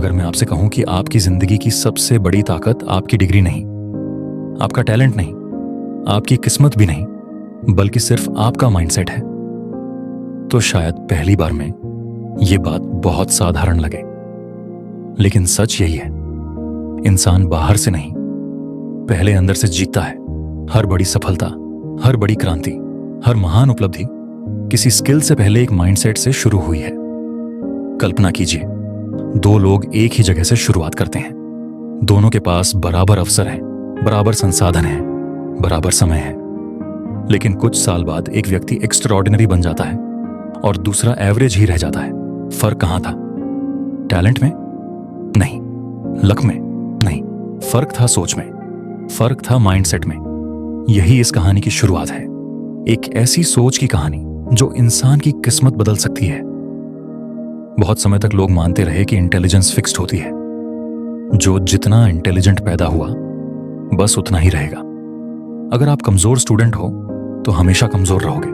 अगर मैं आपसे कहूं कि आपकी जिंदगी की सबसे बड़ी ताकत आपकी डिग्री नहीं, आपका टैलेंट नहीं, आपकी किस्मत भी नहीं, बल्कि सिर्फ आपका माइंडसेट है, तो शायद पहली बार में यह बात बहुत साधारण लगे। लेकिन सच यही है, इंसान बाहर से नहीं, पहले अंदर से जीतता है। हर बड़ी सफलता, हर बड़ी क्रांति, हर महान उपलब्धि किसी स्किल से पहले एक माइंडसेट से शुरू हुई है। कल्पना कीजिए, दो लोग एक ही जगह से शुरुआत करते हैं। दोनों के पास बराबर अवसर हैं, बराबर संसाधन हैं, बराबर समय है। लेकिन कुछ साल बाद एक व्यक्ति एक्स्ट्राऑर्डिनरी बन जाता है और दूसरा एवरेज ही रह जाता है। फर्क कहां था? टैलेंट में नहीं, लक में नहीं, फर्क था सोच में, फर्क था माइंडसेट में। यही इस कहानी की शुरुआत है, एक ऐसी सोच की कहानी जो इंसान की किस्मत बदल सकती है। बहुत समय तक लोग मानते रहे कि इंटेलिजेंस फिक्स्ड होती है, जो जितना इंटेलिजेंट पैदा हुआ बस उतना ही रहेगा। अगर आप कमजोर स्टूडेंट हो तो हमेशा कमजोर रहोगे।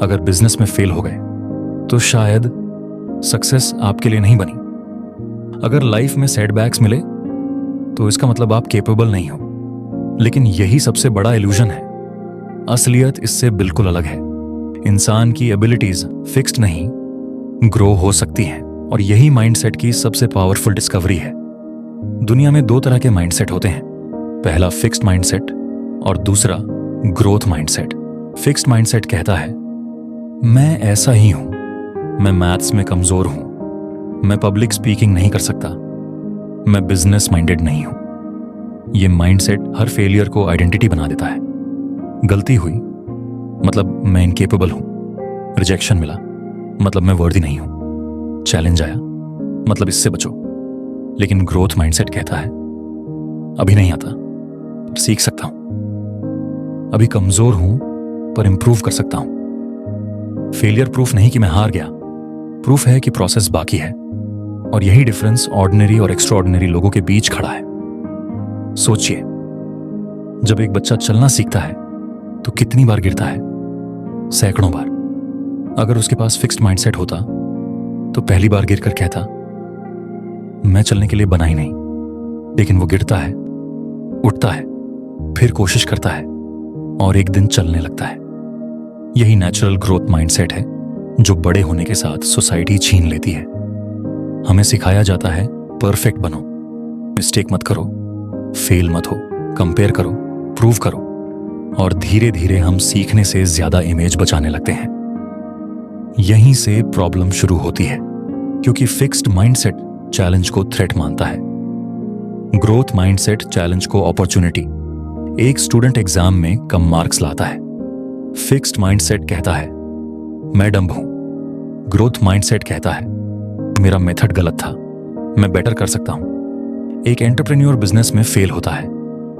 अगर बिजनेस में फेल हो गए तो शायद सक्सेस आपके लिए नहीं बनी। अगर लाइफ में सेटबैक्स मिले तो इसका मतलब आप केपेबल नहीं हो। लेकिन यही सबसे बड़ा इल्यूजन है। असलियत इससे बिल्कुल अलग है। इंसान की एबिलिटीज फिक्स्ड नहीं, ग्रो हो सकती हैं, और यही माइंडसेट की सबसे पावरफुल डिस्कवरी है। दुनिया में दो तरह के माइंडसेट होते हैं, पहला फिक्स्ड माइंडसेट और दूसरा ग्रोथ माइंडसेट। फिक्स्ड माइंडसेट कहता है, मैं ऐसा ही हूं, मैं मैथ्स में कमजोर हूं, मैं पब्लिक स्पीकिंग नहीं कर सकता, मैं बिजनेस माइंडेड नहीं हूं। यह माइंडसेट हर फेलियर को आइडेंटिटी बना देता है। गलती हुई मतलब मैं इनकेपेबल हूं, रिजेक्शन मिला मतलब मैं वर्दी नहीं हूं, चैलेंज आया मतलब इससे बचो। लेकिन ग्रोथ माइंडसेट कहता है, अभी नहीं आता पर सीख सकता हूं, अभी कमजोर हूं पर इंप्रूव कर सकता हूं। फेलियर प्रूफ नहीं कि मैं हार गया, प्रूफ है कि प्रोसेस बाकी है। और यही डिफरेंस ऑर्डिनरी और एक्स्ट्राऑर्डिनरी लोगों के बीच खड़ा है। सोचिए, जब एक बच्चा चलना सीखता है तो कितनी बार गिरता है? सैकड़ों बार। अगर उसके पास फिक्स्ड माइंडसेट होता तो पहली बार गिरकर कहता, मैं चलने के लिए बना ही नहीं। लेकिन वो गिरता है, उठता है, फिर कोशिश करता है और एक दिन चलने लगता है। यही नेचुरल ग्रोथ माइंडसेट है जो बड़े होने के साथ सोसाइटी छीन लेती है। हमें सिखाया जाता है, परफेक्ट बनो, मिस्टेक मत करो, फेल मत हो, कंपेयर करो, प्रूव करो, और धीरे धीरे हम सीखने से ज्यादा इमेज बचाने लगते हैं। यहीं से प्रॉब्लम शुरू होती है, क्योंकि फिक्स्ड माइंडसेट चैलेंज को थ्रेट मानता है, ग्रोथ माइंडसेट चैलेंज को अपॉर्चुनिटी। एक स्टूडेंट एग्जाम में कम मार्क्स लाता है, फिक्स्ड माइंडसेट कहता है मैं डम्ब हूं, ग्रोथ माइंडसेट कहता है मेरा मेथड गलत था, मैं बेटर कर सकता हूं। एक एंटरप्रेन्योर बिजनेस में फेल होता है,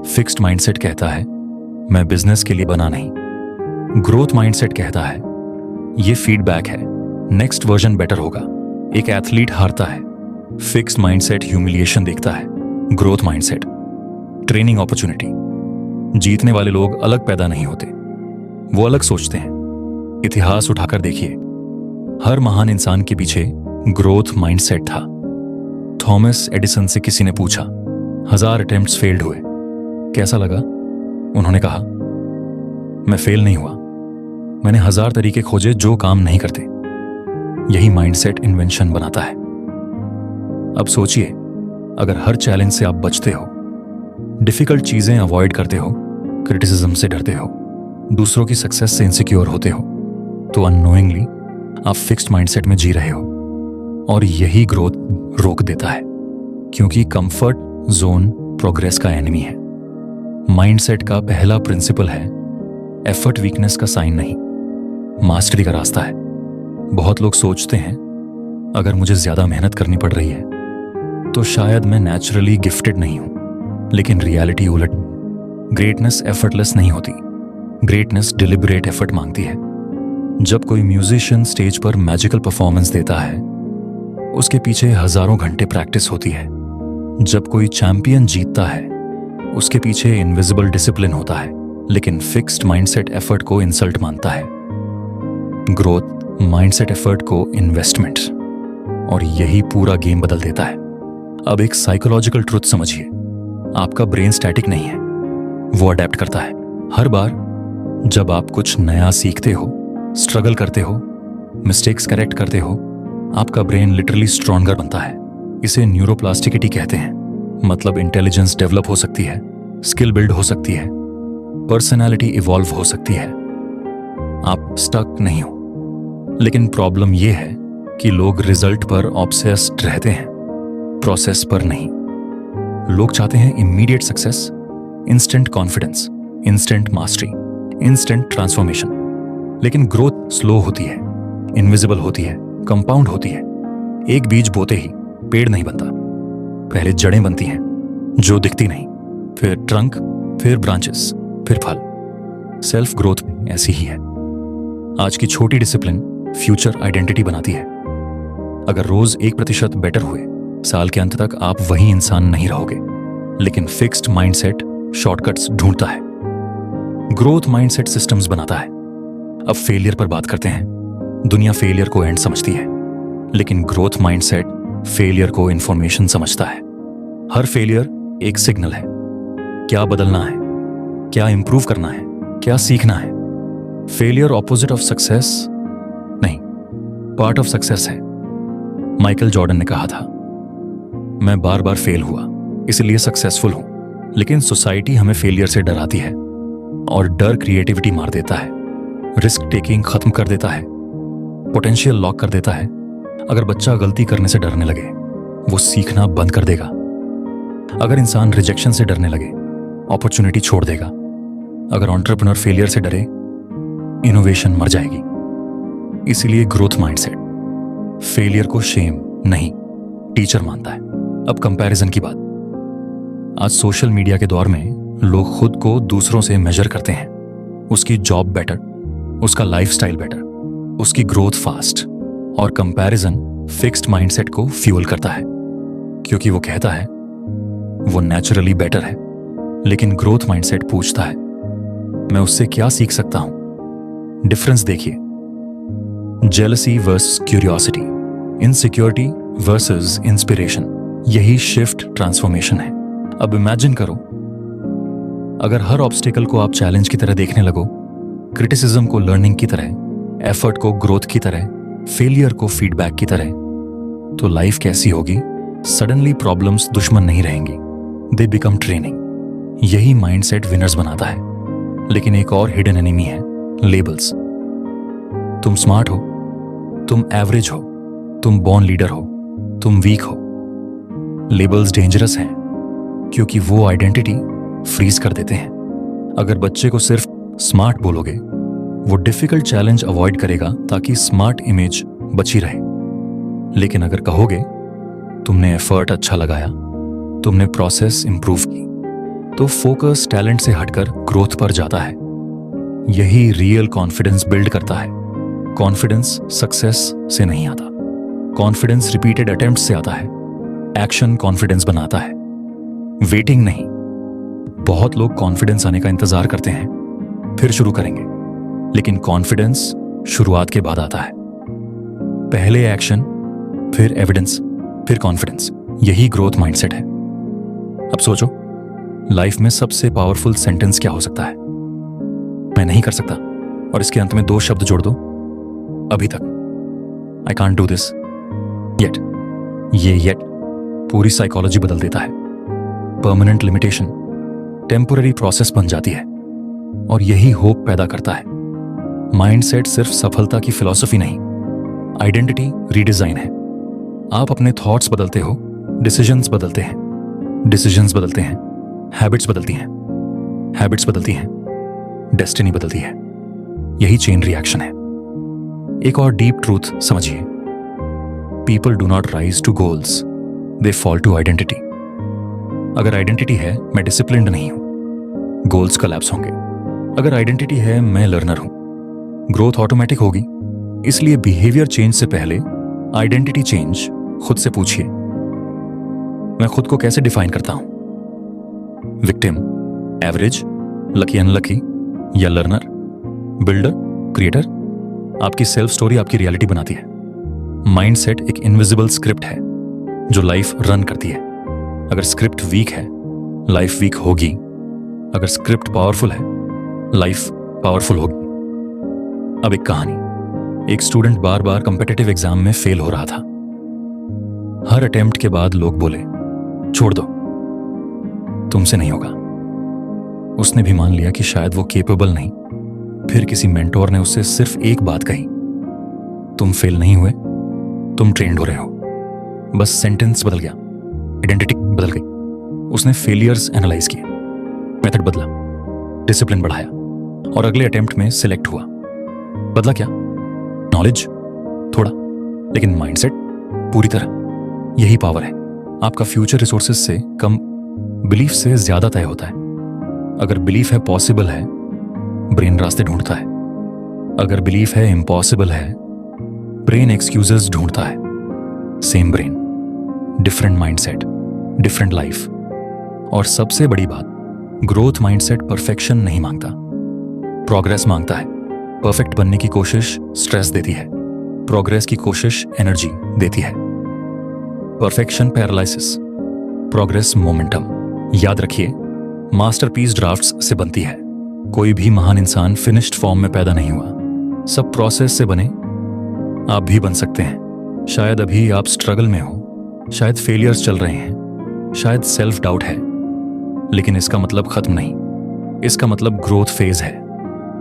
फिक्स्ड माइंडसेट कहता है मैं बिजनेस के लिए बना नहीं, ग्रोथ माइंडसेट कहता है ये फीडबैक है, नेक्स्ट वर्जन बेटर होगा। एक एथलीट हारता है, फिक्स्ड माइंडसेट ह्यूमिलिएशन देखता है, ग्रोथ माइंडसेट ट्रेनिंग अपॉर्चुनिटी। जीतने वाले लोग अलग पैदा नहीं होते, वो अलग सोचते हैं। इतिहास उठाकर देखिए, हर महान इंसान के पीछे ग्रोथ माइंडसेट था। थॉमस एडिसन से किसी ने पूछा, 1000 अटेम्प्ट्स फेल्ड हुए, कैसा लगा? उन्होंने कहा, मैं फेल नहीं हुआ, मैंने 1000 तरीके खोजे जो काम नहीं करते। यही माइंडसेट इन्वेंशन बनाता है। अब सोचिए, अगर हर चैलेंज से आप बचते हो, डिफिकल्ट चीजें अवॉइड करते हो, क्रिटिसिज्म से डरते हो, दूसरों की सक्सेस से इनसिक्योर होते हो, तो अननोइंगली आप फिक्स्ड माइंडसेट में जी रहे हो। और यही ग्रोथ रोक देता है, क्योंकि कंफर्ट जोन प्रोग्रेस का एनिमी है। माइंडसेट का पहला प्रिंसिपल है, एफर्ट वीकनेस का साइन नहीं, मास्टरी का रास्ता है। बहुत लोग सोचते हैं, अगर मुझे ज्यादा मेहनत करनी पड़ रही है तो शायद मैं नेचुरली गिफ्टेड नहीं हूं। लेकिन रियलिटी उलट, ग्रेटनेस एफर्टलेस नहीं होती, ग्रेटनेस डिलिबरेट एफर्ट मांगती है। जब कोई म्यूजिशियन स्टेज पर मैजिकल परफॉर्मेंस देता है, उसके पीछे हजारों घंटे प्रैक्टिस होती है। जब कोई चैंपियन जीतता है, उसके पीछे इनविजिबल डिसिप्लिन होता है। लेकिन फिक्स्ड माइंडसेट एफर्ट को इंसल्ट मानता है, ग्रोथ माइंडसेट एफर्ट को इन्वेस्टमेंट। और यही पूरा गेम बदल देता है। अब एक साइकोलॉजिकल ट्रुथ समझिए, आपका ब्रेन स्टैटिक नहीं है, वो अडेप्ट करता है। हर बार जब आप कुछ नया सीखते हो, स्ट्रगल करते हो, मिस्टेक्स करेक्ट करते हो, आपका ब्रेन लिटरली स्ट्रॉन्गर बनता है। इसे न्यूरोप्लास्टिसिटी कहते हैं। मतलब इंटेलिजेंस डेवलप हो सकती है, स्किल बिल्ड हो सकती है, पर्सनैलिटी इवॉल्व हो सकती है। आप स्टक नहीं हो। लेकिन प्रॉब्लम यह है कि लोग रिजल्ट पर ऑब्सेस्ड रहते हैं, प्रोसेस पर नहीं। लोग चाहते हैं immediate success, instant confidence, instant mastery, instant transformation. लेकिन ग्रोथ स्लो होती है, इनविजिबल होती है, कंपाउंड होती है। एक बीज बोते ही पेड़ नहीं बनता। पहले जड़ें बनती हैं जो दिखती नहीं, फिर ट्रंक, फिर ब्रांचेस, फिर फल। सेल्फ ग्रोथ ऐसी ही है। आज की छोटी डिसिप्लिन फ्यूचर आइडेंटिटी बनाती है। अगर रोज 1% बेटर हुए, साल के अंत तक आप वही इंसान नहीं रहोगे। लेकिन फिक्स्ड माइंडसेट शॉर्टकट्स ढूंढता है, ग्रोथ माइंडसेट सिस्टम्स बनाता है। अब फेलियर पर बात करते हैं। दुनिया फेलियर को एंड समझती है, लेकिन ग्रोथ माइंडसेट फेलियर को इंफॉर्मेशन समझता है। हर फेलियर एक सिग्नल है। क्या बदलना है, क्या इंप्रूव करना है, क्या सीखना है। फेलियर ऑपोजिट ऑफ सक्सेस नहीं, पार्ट ऑफ सक्सेस है। माइकल जॉर्डन ने कहा था, मैं बार बार फेल हुआ इसलिए सक्सेसफुल हूं। लेकिन सोसाइटी हमें फेलियर से डराती है, और डर क्रिएटिविटी मार देता है, रिस्क टेकिंग खत्म कर देता है, पोटेंशियल लॉक कर देता है। अगर बच्चा गलती करने से डरने लगे, वो सीखना बंद कर देगा। अगर इंसान रिजेक्शन से डरने लगे, अपॉर्चुनिटी छोड़ देगा। अगर एंटरप्रेन्योर फेलियर से डरे, इनोवेशन मर जाएगी। इसीलिए ग्रोथ माइंडसेट फेलियर को शेम नहीं, टीचर मानता है। अब कंपैरिजन की बात। आज सोशल मीडिया के दौर में लोग खुद को दूसरों से मेजर करते हैं। उसकी जॉब बेटर, उसका लाइफस्टाइल बेटर, उसकी ग्रोथ फास्ट। और कंपैरिजन फिक्स्ड माइंडसेट को फ्यूल करता है, क्योंकि वो कहता है वो नेचुरली बेटर है। लेकिन ग्रोथ माइंडसेट पूछता है, मैं उससे क्या सीख सकता हूं। डिफरेंस देखिए, jealousy versus curiosity, insecurity versus inspiration. यही शिफ्ट ट्रांसफॉर्मेशन है। अब इमेजिन करो, अगर हर ऑब्स्टिकल को आप चैलेंज की तरह देखने लगो, क्रिटिसिज्म को लर्निंग की तरह, एफर्ट को ग्रोथ की तरह, फेलियर को फीडबैक की तरह, तो लाइफ कैसी होगी। सडनली प्रॉब्लम्स दुश्मन नहीं रहेंगी, दे बिकम ट्रेनिंग। यही माइंडसेट विनर्स बनाता है। लेकिन एक और हिडन एनिमी है, लेबल्स। तुम स्मार्ट हो, तुम एवरेज हो, तुम बॉर्न लीडर हो, तुम वीक हो। लेबल्स डेंजरस हैं क्योंकि वो आइडेंटिटी फ्रीज कर देते हैं। अगर बच्चे को सिर्फ स्मार्ट बोलोगे, वो डिफिकल्ट चैलेंज अवॉइड करेगा ताकि स्मार्ट इमेज बची रहे। लेकिन अगर कहोगे तुमने एफर्ट अच्छा लगाया, तुमने प्रोसेस इंप्रूव की, तो फोकस टैलेंट से हटकर ग्रोथ पर जाता है। यही रियल कॉन्फिडेंस बिल्ड करता है। कॉन्फिडेंस सक्सेस से नहीं आता, कॉन्फिडेंस रिपीटेड अटेम्प्ट से आता है। एक्शन कॉन्फिडेंस बनाता है, वेटिंग नहीं। बहुत लोग कॉन्फिडेंस आने का इंतजार करते हैं, फिर शुरू करेंगे। लेकिन कॉन्फिडेंस शुरुआत के बाद आता है। पहले एक्शन, फिर एविडेंस, फिर कॉन्फिडेंस। यही ग्रोथ माइंडसेट है। अब सोचो, लाइफ में सबसे पावरफुल सेंटेंस क्या हो सकता है। मैं नहीं कर सकता और इसके अंत में 2 शब्द जोड़ दो, अभी तक। I can't do this yet. ये येट पूरी साइकोलॉजी बदल देता है। परमानेंट लिमिटेशन टेम्पोररी प्रोसेस बन जाती है, और यही होप पैदा करता है। माइंडसेट सिर्फ सफलता की फिलॉसफी नहीं, आइडेंटिटी रीडिजाइन है। आप अपने थॉट्स बदलते हो, डिसीजंस बदलते हैं, डिसीजंस बदलते हैं, हैबिट्स बदलती हैं, हैबिट्स बदलती हैं, डेस्टिनी बदलती है। यही चेन रिएक्शन है। एक और डीप ट्रूथ समझिए, people do not rise to goals, they fall to identity. अगर आइडेंटिटी है मैं डिसिप्लिन्ड नहीं हूं, गोल्स कोलैप्स होंगे। अगर आइडेंटिटी है मैं लर्नर हूं, ग्रोथ ऑटोमेटिक होगी। इसलिए बिहेवियर चेंज से पहले आइडेंटिटी चेंज खुद से पूछिए, मैं खुद को कैसे डिफाइन करता हूं। विक्टिम, एवरेज, लकी अनलकी, या लर्नर, बिल्डर, क्रिएटर। आपकी सेल्फ स्टोरी आपकी रियलिटी बनाती है। माइंडसेट एक इनविजिबल स्क्रिप्ट है जो लाइफ रन करती है। अगर स्क्रिप्ट वीक है, लाइफ वीक होगी। अगर स्क्रिप्ट पावरफुल है, लाइफ पावरफुल होगी। अब एक कहानी। एक स्टूडेंट बार बार कॉम्पिटिटिव एग्जाम में फेल हो रहा था। हर अटेम्प्ट के बाद लोग बोले, छोड़ दो, तुमसे नहीं होगा। उसने भी मान लिया कि शायद वो केपेबल नहीं। फिर किसी मेंटोर ने उससे सिर्फ एक बात कही, तुम फेल नहीं हुए, तुम ट्रेंड हो रहे हो। बस सेंटेंस बदल गया, आइडेंटिटी बदल गई। उसने फेलियर्स एनालाइज किए, मेथड बदला, डिसिप्लिन बढ़ाया और अगले अटेम्प्ट में सिलेक्ट हुआ। बदला क्या? नॉलेज थोड़ा, लेकिन माइंडसेट पूरी तरह। यही पावर है। आपका फ्यूचर रिसोर्सेज से कम, बिलीफ से ज्यादा तय होता है। अगर बिलीफ है पॉसिबल है, ब्रेन रास्ते ढूंढता है। अगर बिलीफ है इम्पॉसिबल है, ब्रेन एक्सक्यूजेस ढूंढता है। Same brain, different mindset, different life. और सबसे बड़ी बात, ग्रोथ माइंडसेट परफेक्शन नहीं मांगता, प्रोग्रेस मांगता है। परफेक्ट बनने की कोशिश स्ट्रेस देती है, प्रोग्रेस की कोशिश एनर्जी देती है। Perfection paralysis, progress momentum. याद रखिए, मास्टरपीस ड्राफ्ट्स से बनती है। कोई भी महान इंसान फिनिश्ड फॉर्म में पैदा नहीं हुआ, सब प्रोसेस से बने। आप भी बन सकते हैं। शायद अभी आप स्ट्रगल में हो, शायद फेलियर्स चल रहे हैं, शायद सेल्फ डाउट है, लेकिन इसका मतलब खत्म नहीं। इसका मतलब ग्रोथ फेज है।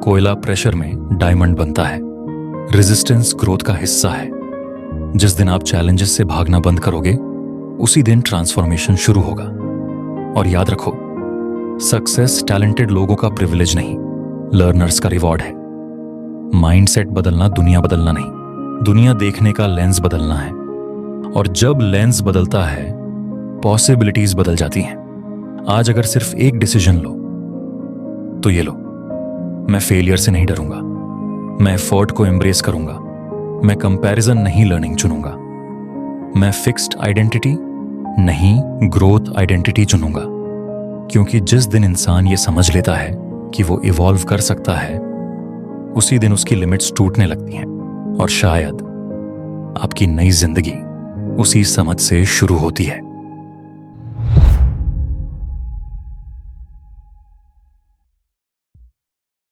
कोयला प्रेशर में डायमंड बनता है। रेजिस्टेंस ग्रोथ का हिस्सा है। जिस दिन आप चैलेंजेस से भागना बंद करोगे, उसी दिन ट्रांसफॉर्मेशन शुरू होगा। और याद रखो, सक्सेस टैलेंटेड लोगों का प्रिविलेज नहीं, लर्नर्स का रिवॉर्ड है। माइंडसेट बदलना दुनिया बदलना नहीं, दुनिया देखने का लेंस बदलना है। और जब लेंस बदलता है, पॉसिबिलिटीज बदल जाती हैं। आज अगर सिर्फ एक डिसीजन लो तो ये लो, मैं फेलियर से नहीं डरूंगा, मैं एफर्ट को एम्ब्रेस करूंगा, मैं कंपैरिजन नहीं लर्निंग चुनूंगा, मैं फिक्स्ड आइडेंटिटी नहीं ग्रोथ आइडेंटिटी चुनूंगा। क्योंकि जिस दिन इंसान ये समझ लेता है कि वो इवॉल्व कर सकता है, उसी दिन उसकी लिमिट्स टूटने लगती हैं। और शायद आपकी नई जिंदगी उसी समझ से शुरू होती है।